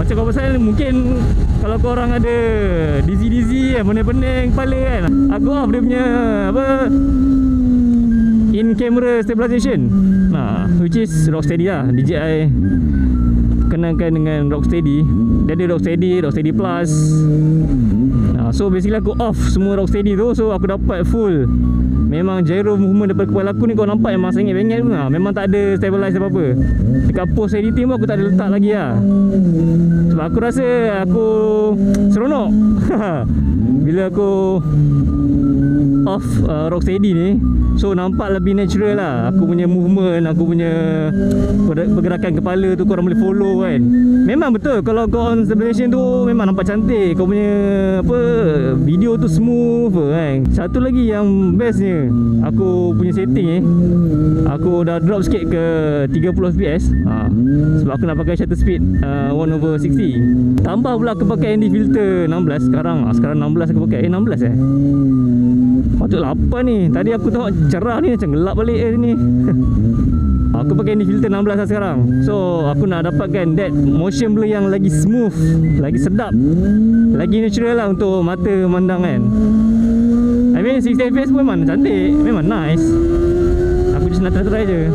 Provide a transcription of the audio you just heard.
Macam kau pasal mungkin kalau korang ada dizzy pening-pening kepala kan, aku off dia punya apa, in camera stabilization. Which is Rocksteady lah. DJI kenalkan dengan Rocksteady. Dia ada Rocksteady Plus. So basically aku off semua Rocksteady tu. So aku dapat full. Memang gyro movement daripada kepala aku ni kau nampak memang sengit-bengit pun. Memang tak ada stabilize apa-apa. Dekat post editing pun aku tak ada letak lagi lah. Sebab aku rasa aku seronok bila aku off Rocksteady ni. So nampak lebih natural lah. Aku punya movement, aku punya pergerakan kepala tu korang boleh follow kan. Memang betul kalau kau on stabilization tu memang nampak cantik. Kau punya apa, video tu smooth kan. Satu lagi yang bestnya, aku punya setting aku dah drop sikit ke 30 fps. Sebab aku nak pakai shutter speed 1/60. Tambah pula aku pakai ND filter 16 sekarang. Sekarang 16 aku pakai. 16 patut 8 ni. Tadi aku tengok cerah ni macam gelap balik ni. Aku pakai ND filter 16 lah sekarang. So aku nak dapatkan that motion blur yang lagi smooth, lagi sedap, lagi natural lah untuk mata memandang kan. I mean 60 fps pun memang cantik, memang nice. Aku just nak try je.